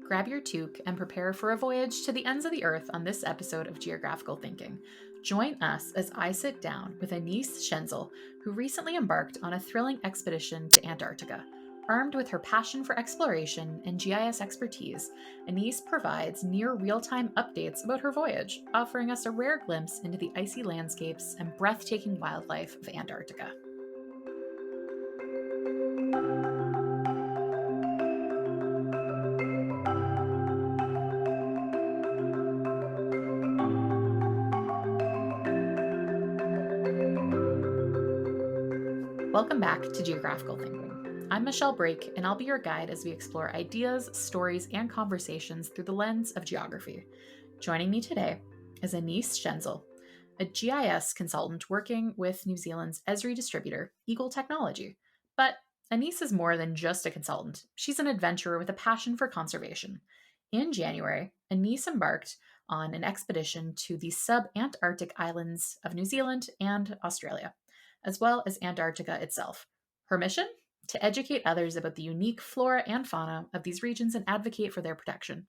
grab your toque and prepare for a voyage to the ends of the earth on this episode of Geographical Thinking. Join us as I sit down with Anais Schaenzel, who recently embarked on a thrilling expedition to Antarctica. Armed with her passion for exploration and GIS expertise, Anais provides near real-time updates about her voyage, offering us a rare glimpse into the icy landscapes and breathtaking wildlife of Antarctica. Welcome back to Geographical Thinking. I'm Michelle Brake, and I'll be your guide as we explore ideas, stories, and conversations through the lens of geography. Joining me today is Anais Schaenzel, a GIS consultant working with New Zealand's Esri distributor, Eagle Technology. But Anais is more than just a consultant. She's an adventurer with a passion for conservation. In January, Anais embarked on an expedition to the sub-Antarctic islands of New Zealand and Australia, as well as Antarctica itself. Her mission? To educate others about the unique flora and fauna of these regions and advocate for their protection.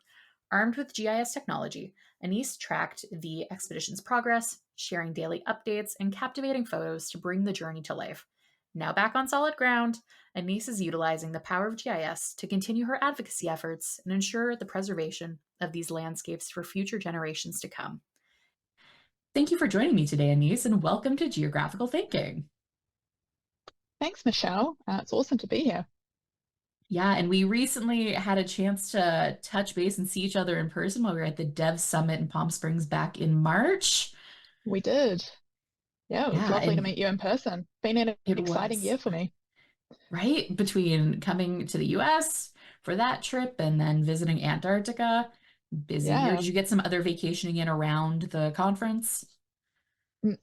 Armed with GIS technology, Anais tracked the expedition's progress, sharing daily updates and captivating photos to bring the journey to life. Now back on solid ground, Anais is utilizing the power of GIS to continue her advocacy efforts and ensure the preservation of these landscapes for future generations to come. Thank you for joining me today, Anais, and welcome to Geographical Thinking. Thanks, Michelle. It's awesome to be here. Yeah, and we recently had a chance to touch base and see each other in person while we were at the Dev Summit in Palm Springs back in March. We did. Yeah, it was Yeah, lovely to and meet you in person. Been an it exciting was, year for me. right? Between coming to the US for that trip and then visiting Antarctica. Busy year. Yeah. Did you get some other vacationing in around the conference?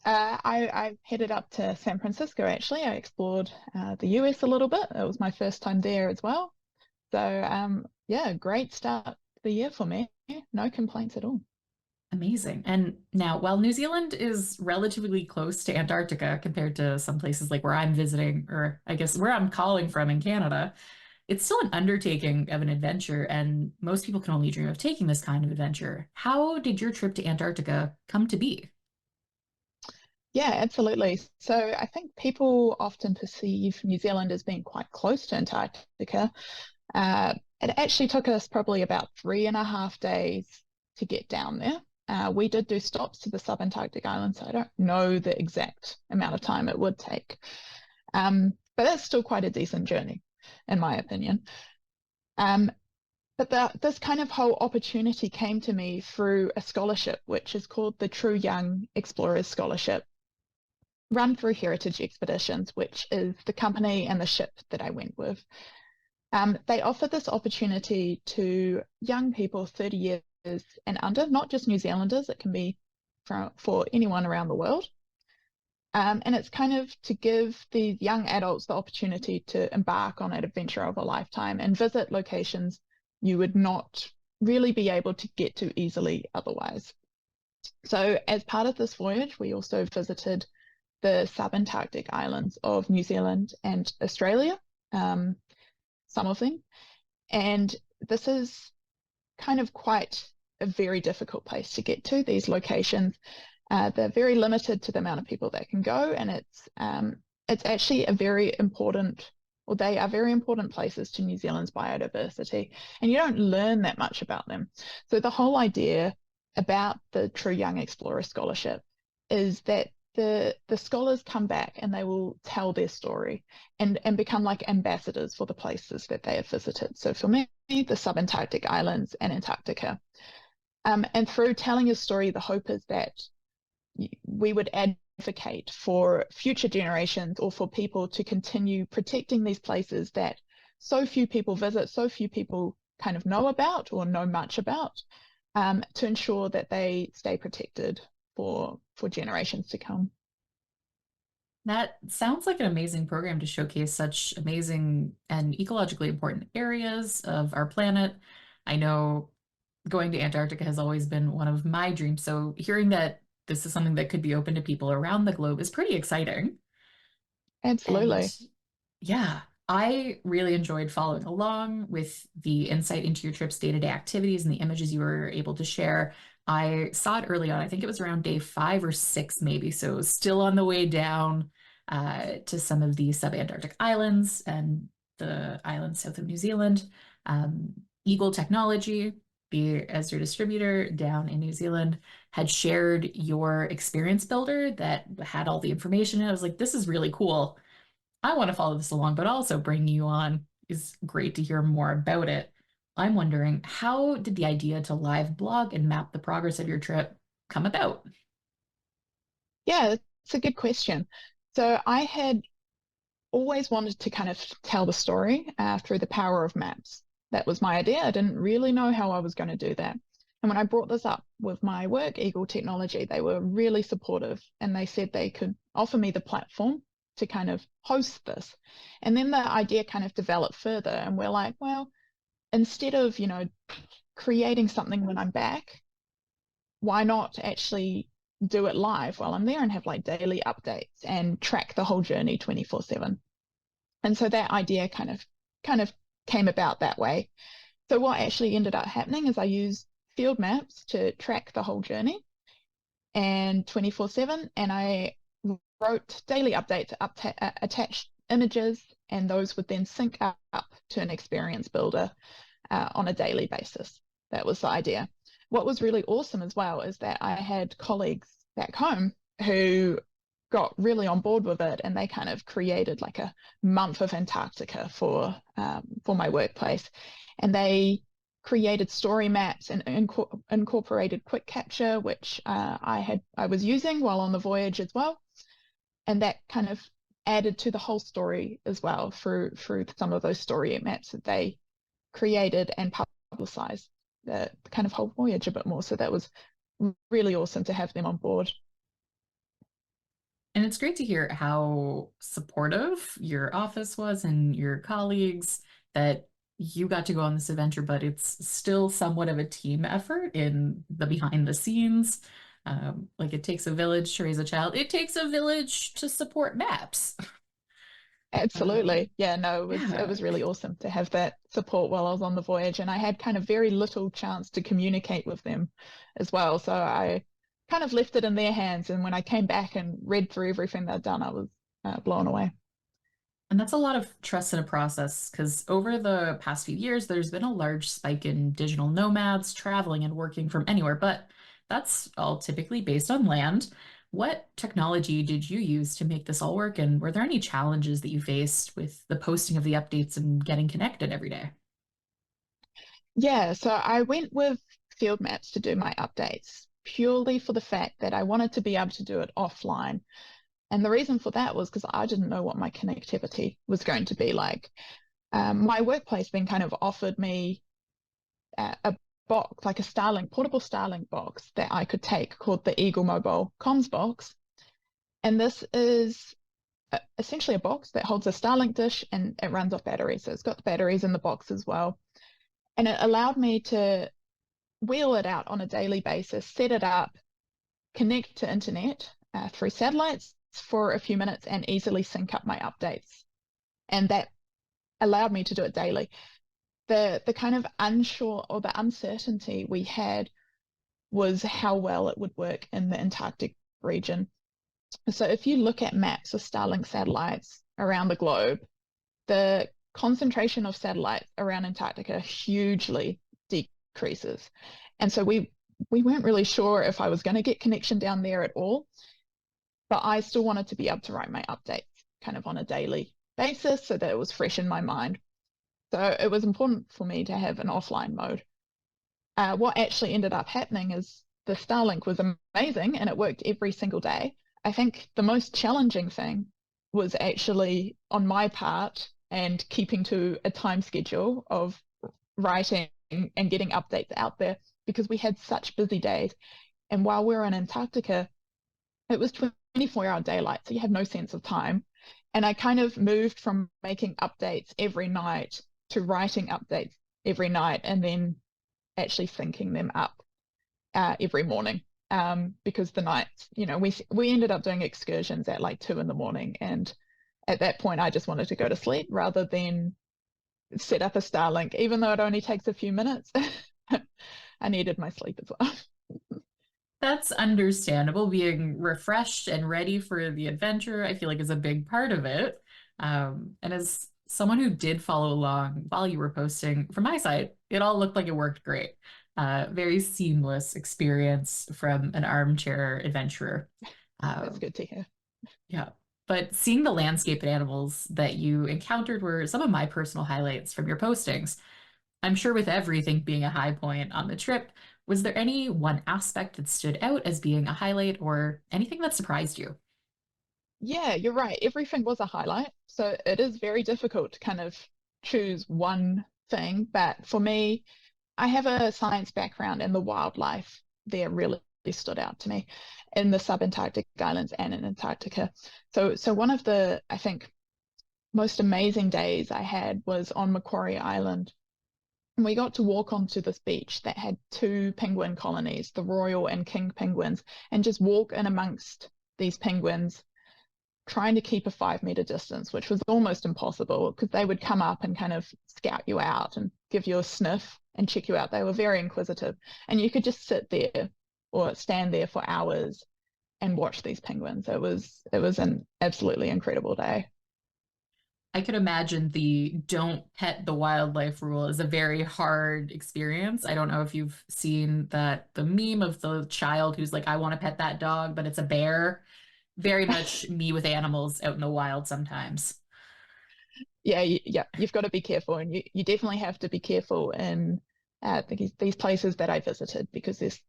I headed up to San Francisco, actually. I explored the US a little bit. It was my first time there as well. So, yeah, great start to the year for me. No complaints at all. Amazing. And now, while New Zealand is relatively close to Antarctica compared to some places like where I'm visiting, or I guess where I'm calling from in Canada, it's still an undertaking of an adventure, and most people can only dream of taking this kind of adventure. How did your trip to Antarctica come to be? Yeah, absolutely. So I think people often perceive New Zealand as being quite close to Antarctica. It actually took us probably about 3.5 days to get down there. We did do stops to the subantarctic islands, so I don't know the exact amount of time it would take. But that's still quite a decent journey, in my opinion. But this kind of whole opportunity came to me through a scholarship, which is called the True Young Explorers Scholarship, run through Heritage Expeditions, which is the company and the ship that I went with. They offer this opportunity to young people 30 years and under, not just New Zealanders, it can be for anyone around the world. And it's kind of to give the young adults the opportunity to embark on an adventure of a lifetime and visit locations you would not really be able to get to easily otherwise. So as part of this voyage, we also visited the subantarctic islands of New Zealand and Australia, some of them. And this is kind of quite a very difficult place to get to, these locations. They're very limited to the amount of people that can go, and it's actually a very important, or they are very important places to New Zealand's biodiversity, and you don't learn that much about them. So the whole idea about the True Young Explorer Scholarship is that the scholars come back and they will tell their story and become like ambassadors for the places that they have visited. So for me, the subantarctic islands and Antarctica. And through telling your story, the hope is that we would advocate for future generations or for people to continue protecting these places that so few people visit, so few people kind of know about or know much about, to ensure that they stay protected for generations to come. That sounds like an amazing program to showcase such amazing and ecologically important areas of our planet. I know going to Antarctica has always been one of my dreams, so hearing that this is something that could be open to people around the globe is pretty exciting. And Absolutely. yeah, I really enjoyed following along with the insight into your trip's day-to-day activities and the images you were able to share. I saw it early on. I think it was around day 5 or 6, maybe. So it was still on the way down to some of the sub-Antarctic islands and the islands south of New Zealand. Um, Eagle Technology, as your distributor down in New Zealand, had shared your experience builder that had all the information. And I was like, this is really cool. I want to follow this along, but also bring you on is great to hear more about it. I'm wondering, how did the idea to live blog and map the progress of your trip come about? Yeah, it's a good question. So I had always wanted to kind of tell the story through the power of maps. That was my idea. I didn't really know how I was going to do that. And when I brought this up with my work, Eagle Technology, they were really supportive and they said they could offer me the platform to kind of host this. And then the idea kind of developed further. And we're like, well, instead of, creating something when I'm back, why not actually do it live while I'm there and have like daily updates and track the whole journey 24/7? And so that idea kind of came about that way. So what actually ended up happening is I used field maps to track the whole journey and 24/7, and I wrote daily updates, attached images, and those would then sync up to an experience builder on a daily basis. That was the idea. What was really awesome as well is that I had colleagues back home who got really on board with it, and they kind of created like a month of Antarctica for my workplace, and they created story maps and incorporated quick capture, which I was using while on the voyage as well, and that kind of added to the whole story as well through some of those story maps that they created and publicized the kind of whole voyage a bit more. So that was really awesome to have them on board. And it's great to hear how supportive your office was and your colleagues, that you got to go on this adventure, but it's still somewhat of a team effort in the behind the scenes. Like it takes a village to raise a child. It takes a village to support maps. Um, Absolutely. Yeah, no, it was yeah. really awesome to have that support while I was on the voyage, and I had kind of very little chance to communicate with them as well. So I kind of left it in their hands, and when I came back and read through everything they'd done, I was blown away. And that's a lot of trust in a process because over the past few years, there's been a large spike in digital nomads traveling and working from anywhere, but that's all typically based on land. What technology did you use to make this all work? And were there any challenges that you faced with the posting of the updates and getting connected every day? Yeah, so I went with field maps to do my updates purely for the fact that I wanted to be able to do it offline. And the reason for that was because I didn't know what my connectivity was going to be like. My workplace then kind of offered me a box, like a Starlink, portable Starlink box that I could take called the Eagle Mobile Comms box. And this is essentially a box that holds a Starlink dish and it runs off batteries. So it's got the batteries in the box as well. And it allowed me to wheel it out on a daily basis, set it up, connect to internet through satellites for a few minutes, and easily sync up my updates. And that allowed me to do it daily. The kind of unsure or the uncertainty we had was how well it would work in the Antarctic region. So if you look at maps of Starlink satellites around the globe, the concentration of satellites around Antarctica hugely decreases. And so we weren't really sure if I was going to get connection down there at all, but I still wanted to be able to write my updates kind of on a daily basis so that it was fresh in my mind. So it was important for me to have an offline mode. What actually ended up happening is the Starlink was amazing and it worked every single day. I think the most challenging thing was actually on my part and keeping to a time schedule of writing and getting updates out there because we had such busy days. And while we were in Antarctica, it was 24-hour daylight, so you have no sense of time. And I kind of moved from making updates every night to writing updates every night and then actually syncing them up every morning. Because the nights, we ended up doing excursions at like 2 in the morning, and at that point, I just wanted to go to sleep rather than set up a Starlink, even though it only takes a few minutes. I needed my sleep as well. That's understandable. Being refreshed and ready for the adventure, I feel like is a big part of it. And as someone who did follow along while you were posting, from my side, it all looked like it worked great. Very seamless experience from an armchair adventurer. That's Um, good to hear. yeah. But seeing the landscape and animals that you encountered were some of my personal highlights from your postings. I'm sure with everything being a high point on the trip, was there any one aspect that stood out as being a highlight or anything that surprised you? Yeah, you're right. Everything was a highlight. So it is very difficult to kind of choose one thing. But for me, I have a science background, and the wildlife there really stood out to me in the subantarctic islands and in Antarctica. So one of the, I think, most amazing days I had was on Macquarie Island. And we got to walk onto this beach that had two penguin colonies, the royal and king penguins, and just walk in amongst these penguins, trying to keep a 5 meter distance, which was almost impossible because they would come up and kind of scout you out and give you a sniff and check you out. They were very inquisitive. And you could just sit there or stand there for hours and watch these penguins. It was an absolutely incredible day. I could imagine the don't pet the wildlife rule is a very hard experience. I don't know if you've seen that the meme of the child who's like, I want to pet that dog, but it's a bear. Very much me with animals out in the wild sometimes. Yeah, yeah, you've got to be careful, and you definitely have to be careful in these places that I visited because there's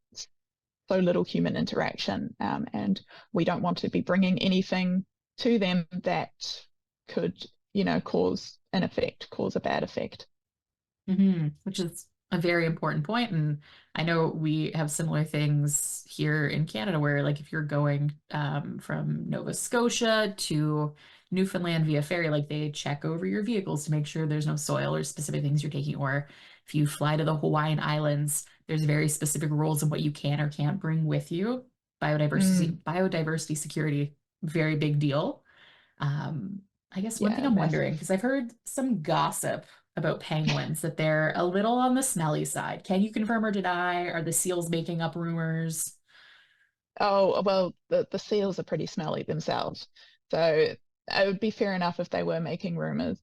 so little human interaction, and we don't want to be bringing anything to them that could, cause an effect, cause a bad effect. Which is a very important point. And I know we have similar things here in Canada where, like, if you're going from Nova Scotia to Newfoundland via ferry, like, they check over your vehicles to make sure there's no soil or specific things you're taking. Or if you fly to the Hawaiian Islands, there's very specific rules of what you can or can't bring with you. Mm, Biodiversity security, very big deal. Um, I guess one thing yeah, I'm wondering, massive. because I've heard some gossip about penguins that they're a little on the smelly side. Can you confirm or deny? Are the seals making up rumors? Oh, well, the seals are pretty smelly themselves, so it would be fair enough if they were making rumors.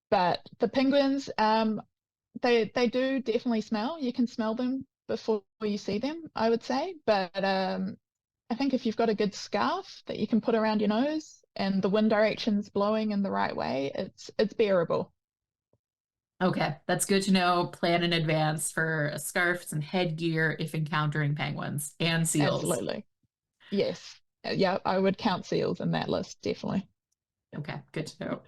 But the penguins, they do definitely smell. You can smell them before you see them, I would say. But I think if you've got a good scarf that you can put around your nose and the wind direction's blowing in the right way, it's bearable. Okay, that's good to know. Plan in advance for a scarf and headgear if encountering penguins and seals. Absolutely. Yes. Yeah, I would count seals in that list, definitely. Okay, good to know.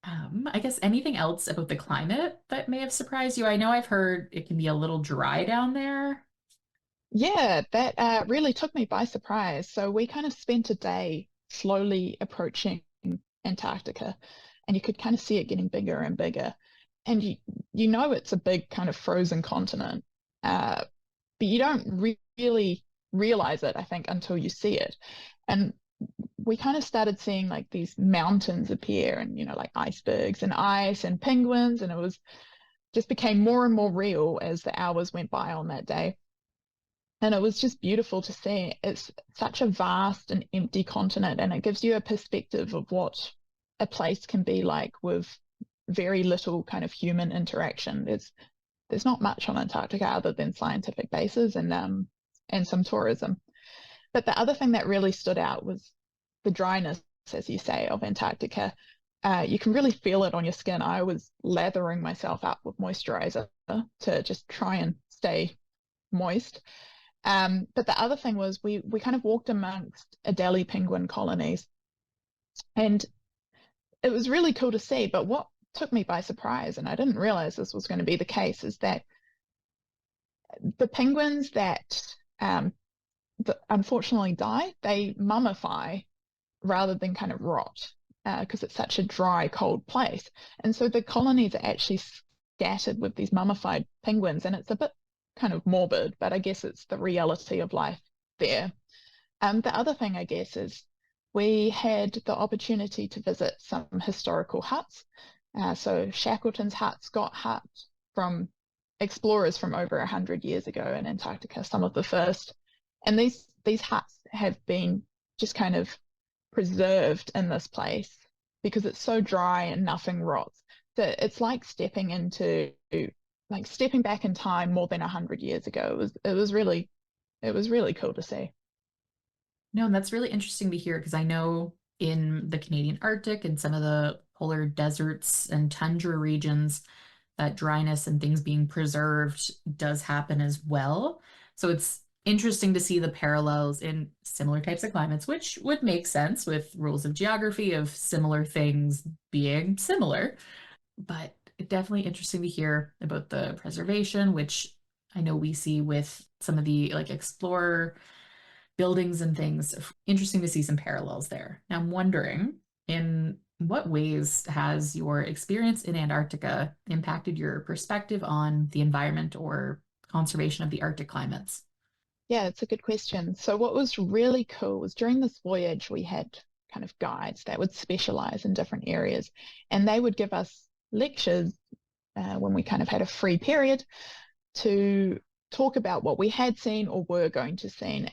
I guess anything else about the climate that may have surprised you? I know I've heard it can be a little dry down there. Yeah, that really took me by surprise. So we kind of spent a day slowly approaching Antarctica, and you could kind of see it getting bigger and bigger. And you know it's a big kind of frozen continent, uh, but you don't really realize it, I think, until you see it. And we kind of started seeing like these mountains appear, and like icebergs and ice and penguins, and it was just became more and more real as the hours went by on that day. And it was just beautiful to see. It's such a vast and empty continent, and it gives you a perspective of what a place can be like with very little kind of human interaction. There's not much on Antarctica other than scientific bases and some tourism. But the other thing that really stood out was the dryness, as you say, of Antarctica. You can really feel it on your skin. I was lathering myself up with moisturizer to just try and stay moist. But the other thing was we kind of walked amongst Adelie penguin colonies, and it was really cool to see. But what took me by surprise, and I didn't realize this was going to be the case, is that the penguins that unfortunately die, they mummify rather than kind of rot because it's such a dry, cold place. And so the colonies are actually scattered with these mummified penguins, and it's a bit kind of morbid, but I guess it's the reality of life there. The other thing, I guess, is we had the opportunity to visit some historical huts. So Shackleton's hut, Scott Hut, from explorers from over 100 years ago in Antarctica, some of the first. And these huts have been just kind of preserved in this place because it's so dry and nothing rots. So it's like stepping back in time more than 100 years ago. It was really cool to see. No, and that's really interesting to hear because I know in the Canadian Arctic and some of the polar deserts and tundra regions, that dryness and things being preserved does happen as well. So it's interesting to see the parallels in similar types of climates, which would make sense with rules of geography of similar things being similar. But definitely interesting to hear about the preservation, which I know we see with some of the like explorer buildings and things. Interesting to see some parallels there. Now I'm wondering, in what ways has your experience in Antarctica impacted your perspective on the environment or conservation of the Arctic climates? Yeah, it's a good question. So what was really cool was during this voyage, we had kind of guides that would specialize in different areas, and they would give us lectures when we kind of had a free period to talk about what we had seen or were going to see.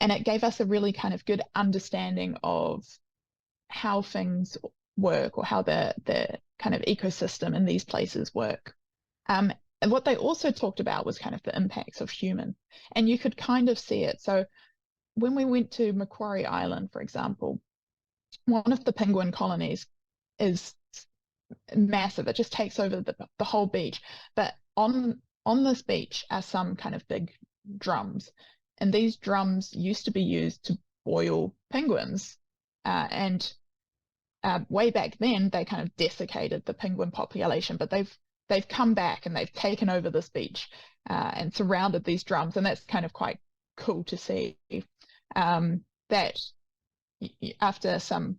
And it gave us a really kind of good understanding of how things work or how the kind of ecosystem in these places work. And what they also talked about was kind of the impacts of human, and you could kind of see it. So when we went to Macquarie Island, for example, one of the penguin colonies is massive. It just takes over the whole beach. But on this beach are some kind of big drums, and these drums used to be used to boil penguins. And way back then, they kind of desiccated the penguin population, but they've come back and they've taken over this beach and surrounded these drums, and that's kind of quite cool to see. That after some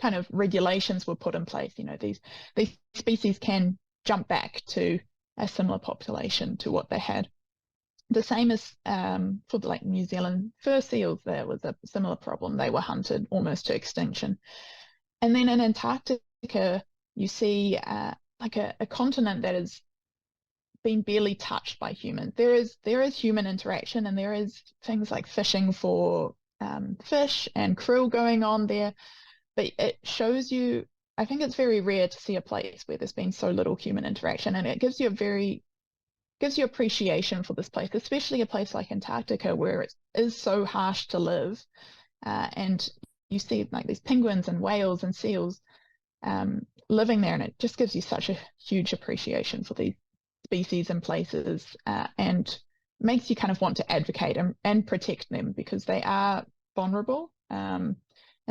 kind of regulations were put in place, these species can jump back to a similar population to what they had. The same as for the like New Zealand fur seals, there was a similar problem. They were hunted almost to extinction. And then in Antarctica, you see like a continent that has been barely touched by humans. There is human interaction, and there is things like fishing for fish and krill going on there, but it shows you, I think it's very rare to see a place where there's been so little human interaction, and it gives you appreciation for this place, especially a place like Antarctica where it is so harsh to live, and you see like these penguins and whales and seals living there, and it just gives you such a huge appreciation for these species and places, and makes you kind of want to advocate and protect them because they are vulnerable, and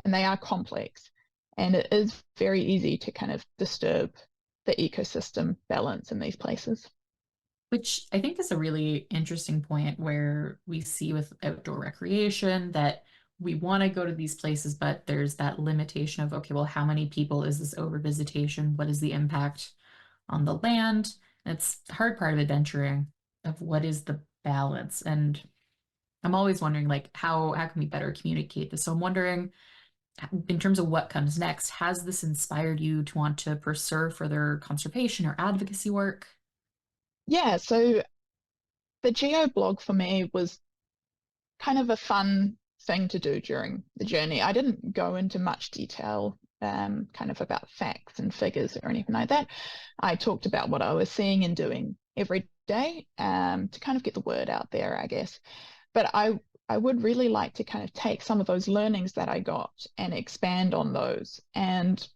they are complex, and it is very easy to kind of disturb the ecosystem balance in these places. Which I think is a really interesting point where we see with outdoor recreation that we want to go to these places, but there's that limitation of, okay, well, how many people is this over visitation? What is the impact on the land? And it's the hard part of adventuring of what is the balance. And I'm always wondering, like, how can we better communicate this? So I'm wondering, in terms of what comes next, has this inspired you to want to pursue further conservation or advocacy work? Yeah, so the geo blog for me was kind of a fun thing to do during the journey. I didn't go into much detail, kind of about facts and figures or anything like that. I talked about what I was seeing and doing every day, to kind of get the word out there, I guess. But I would really like to kind of take some of those learnings that I got and expand on those, and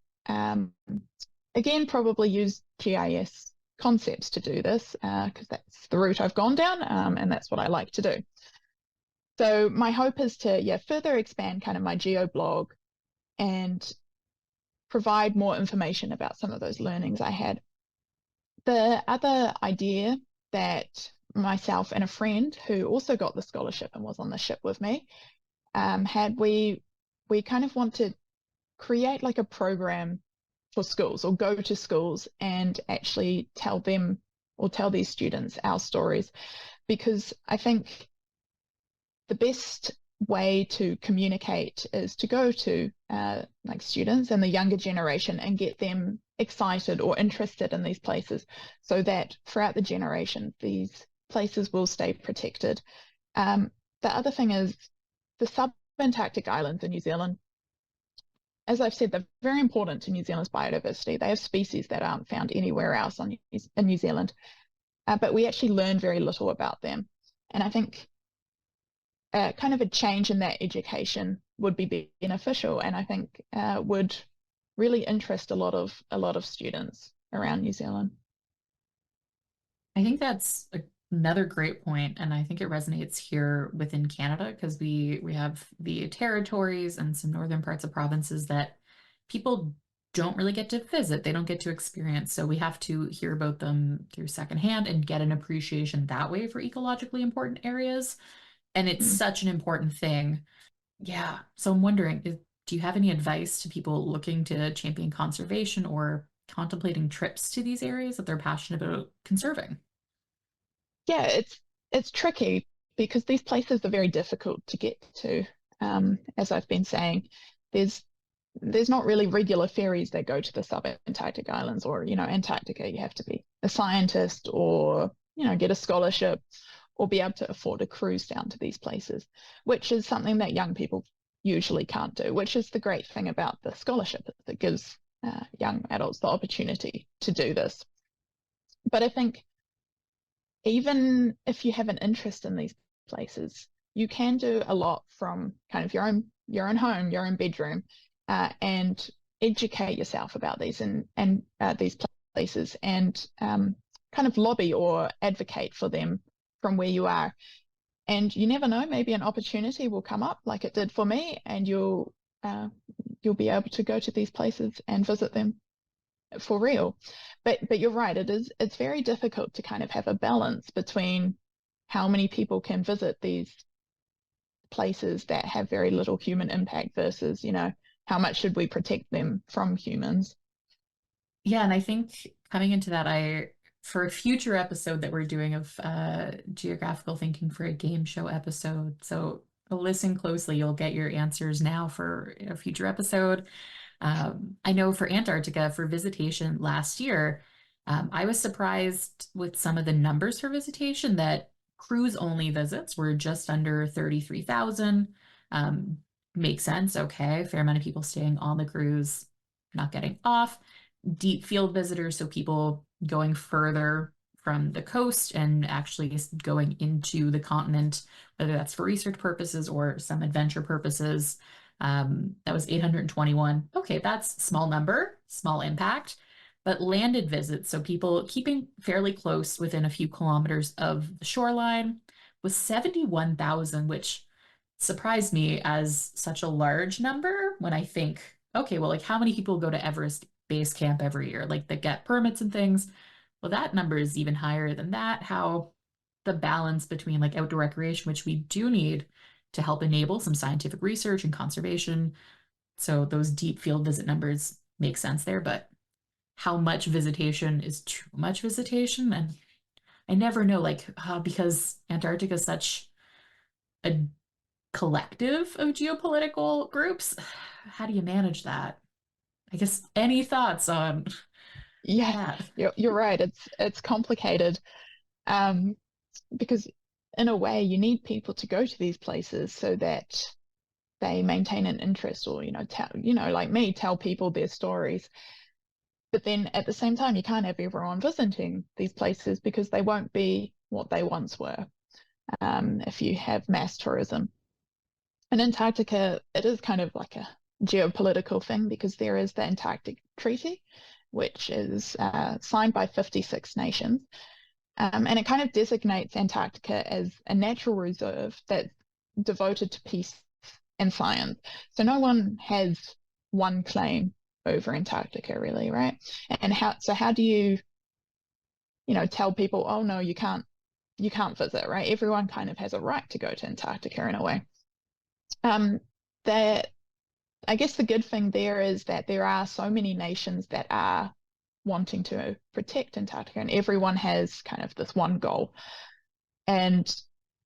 again, probably use GIS concepts to do this, because that's the route I've gone down, and that's what I like to do. So my hope is to, further expand kind of my geo blog and provide more information about some of those learnings I had. The other idea that myself and a friend who also got the scholarship and was on the ship with me had, we kind of want to create like a program for schools, or go to schools and actually tell them or tell these students our stories, because I think the best way to communicate is to go to like students and the younger generation and get them excited or interested in these places so that throughout the generation, these places will stay protected. The other thing is the sub-Antarctic islands in New Zealand. As I've said, they're very important to New Zealand's biodiversity. They have species that aren't found anywhere else in New Zealand, but we actually learn very little about them. And I think kind of a change in that education would be beneficial, and I think would really interest a lot of students around New Zealand. I think that's another great point, and I think it resonates here within Canada because we have the territories and some northern parts of provinces that people don't really get to visit. They don't get to experience. So we have to hear about them through secondhand and get an appreciation that way for ecologically important areas. And it's Mm. such an important thing. Yeah. So I'm wondering, do you have any advice to people looking to champion conservation or contemplating trips to these areas that they're passionate about conserving? Yeah, it's tricky because these places are very difficult to get to. As I've been saying, there's there's not really regular ferries that go to the sub-Antarctic islands or, Antarctica. You have to be a scientist or, get a scholarship or be able to afford a cruise down to these places, which is something that young people usually can't do, which is the great thing about the scholarship. It gives young adults the opportunity to do this. But I think even if you have an interest in these places, you can do a lot from kind of your own home, your own bedroom, and educate yourself about these these places and kind of lobby or advocate for them from where you are. And you never know, maybe an opportunity will come up like it did for me, and you'll be able to go to these places and visit them for real. But you're right, it's very difficult to kind of have a balance between how many people can visit these places that have very little human impact versus, how much should we protect them from humans? Yeah, and I think coming into that, for a future episode that we're doing of geographical thinking for a game show episode. So listen closely, you'll get your answers now for a future episode. I know for Antarctica, for visitation last year, I was surprised with some of the numbers for visitation that cruise only visits were just under 33,000. Um, Makes sense. Okay. Fair amount of people staying on the cruise, not getting off. Deep field visitors, so people going further from the coast and actually going into the continent, whether that's for research purposes or some adventure purposes. That was 821. Okay, that's small number, small impact, but landed visits, so people keeping fairly close within a few kilometers of the shoreline, was 71,000, which surprised me as such a large number when I think, okay, well, like how many people go to Everest Base Camp every year, like that get permits and things? Well, that number is even higher than that. How the balance between like outdoor recreation, which we do need to help enable some scientific research and conservation. So those deep field visit numbers make sense there, but how much visitation is too much visitation? And I never know, like, because Antarctica is such a collective of geopolitical groups, how do you manage that? I guess any thoughts on Yeah, that? you're right. It's complicated um, because in a way you need people to go to these places so that they maintain an interest or, like me, tell people their stories. But then at the same time, you can't have everyone visiting these places because they won't be what they once were if you have mass tourism. In Antarctica, it is kind of like a geopolitical thing because there is the Antarctic Treaty, which is signed by 56 nations. And it kind of designates Antarctica as a natural reserve that's devoted to peace and science. So no one has one claim over Antarctica, really, right? And how do tell people, oh no, you can't visit, right? Everyone kind of has a right to go to Antarctica in a way. Um, that I guess the good thing there is that there are so many nations that are wanting to protect Antarctica, and everyone has kind of this one goal. And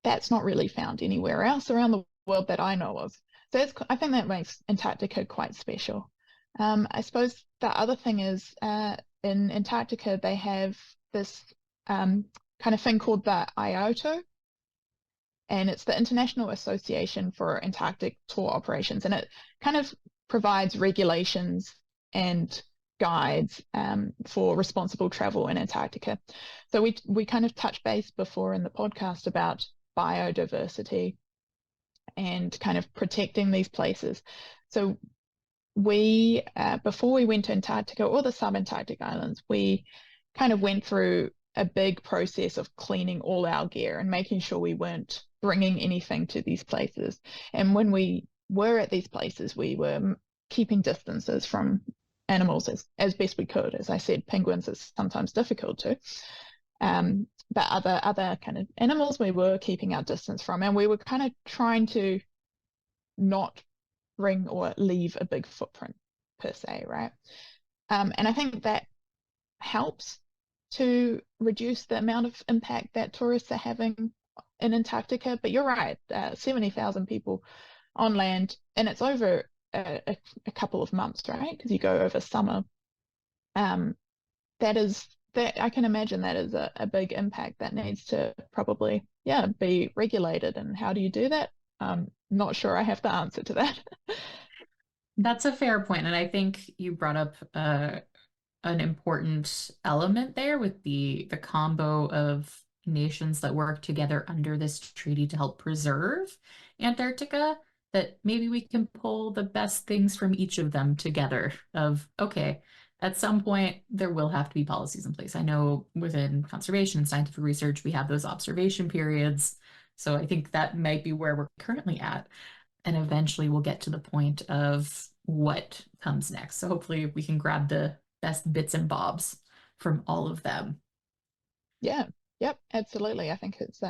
that's not really found anywhere else around the world that I know of. So I think that makes Antarctica quite special. I suppose the other thing is in Antarctica, they have this kind of thing called the IOTO, and it's the International Association for Antarctic Tour Operations, and it kind of provides regulations and guides for responsible travel in Antarctica. So we kind of touched base before in the podcast about biodiversity and kind of protecting these places. So we, before we went to Antarctica or the subantarctic islands, we kind of went through a big process of cleaning all our gear and making sure we weren't bringing anything to these places. And when we were at these places, we were keeping distances from animals as best we could. As I said, penguins is sometimes difficult to. But other kind of animals we were keeping our distance from, and we were kind of trying to not bring or leave a big footprint per se, right? And I think that helps to reduce the amount of impact that tourists are having in Antarctica. But you're right, 70,000 people on land, and it's over a couple of months, right? Because you go over summer. That I can imagine that is a big impact that needs to probably, be regulated. And how do you do that? Not sure I have the answer to that. That's a fair point, and I think you brought up an important element there with the combo of nations that work together under this treaty to help preserve Antarctica, that maybe we can pull the best things from each of them together of, okay, at some point there will have to be policies in place. I know within conservation and scientific research, we have those observation periods. So I think that might be where we're currently at. And eventually we'll get to the point of what comes next. So hopefully we can grab the best bits and bobs from all of them. Yeah, yep, absolutely. I think it's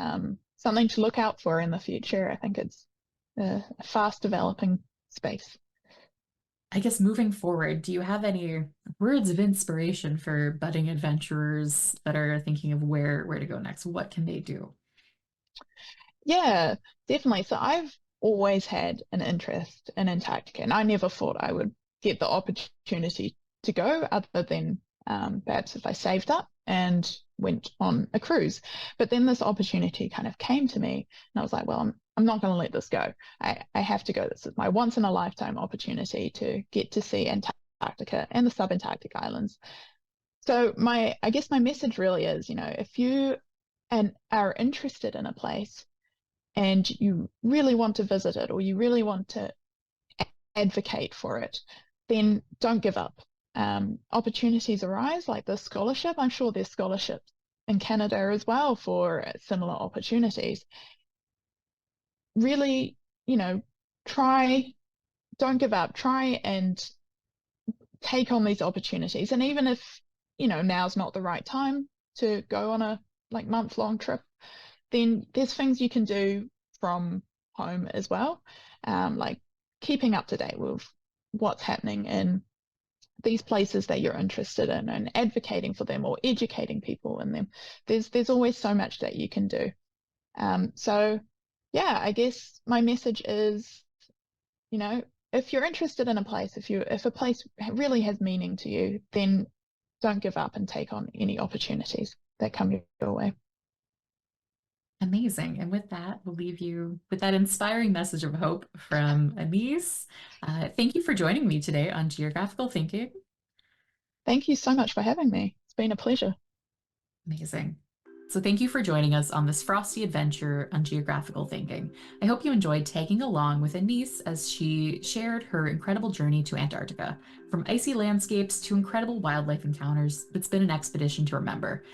something to look out for in the future. I think it's a fast developing space. I guess moving forward, do you have any words of inspiration for budding adventurers that are thinking of where to go next? What can they do? Yeah, definitely. So I've always had an interest in Antarctica, and I never thought I would get the opportunity to go other than perhaps if I saved up and went on a cruise. But then this opportunity kind of came to me, and I was like, well, I'm not going to let this go. I have to go. This is my once in a lifetime opportunity to get to see Antarctica and the subantarctic islands. So I guess my message really is, if you are interested in a place and you really want to visit it or you really want to advocate for it, then don't give up. Opportunities arise like this scholarship. I'm sure there's scholarships in Canada as well for similar opportunities. Really, don't give up, try and take on these opportunities. And even if, now's not the right time to go on a month-long trip, then there's things you can do from home as well, like keeping up to date with what's happening in these places that you're interested in and advocating for them or educating people in them. There's always so much that you can do. So yeah, I guess my message is, if you're interested in a place, if a place really has meaning to you, then don't give up and take on any opportunities that come your way. Amazing. And with that, we'll leave you with that inspiring message of hope from Anais. Thank you for joining me today on Geographical Thinking. Thank you so much for having me. It's been a pleasure. Amazing. So thank you for joining us on this frosty adventure on Geographical Thinking. I hope you enjoyed tagging along with Anais as she shared her incredible journey to Antarctica. From icy landscapes to incredible wildlife encounters, it's been an expedition to remember.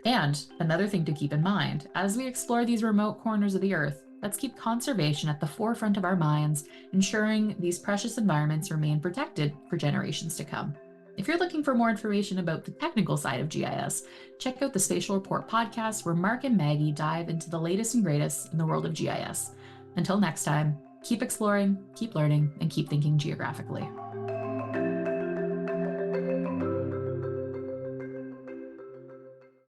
And another thing to keep in mind, as we explore these remote corners of the Earth, let's keep conservation at the forefront of our minds, ensuring these precious environments remain protected for generations to come. If you're looking for more information about the technical side of GIS, check out the Spatial Report podcast where Mark and Maggie dive into the latest and greatest in the world of GIS. Until next time, keep exploring, keep learning, and keep thinking geographically.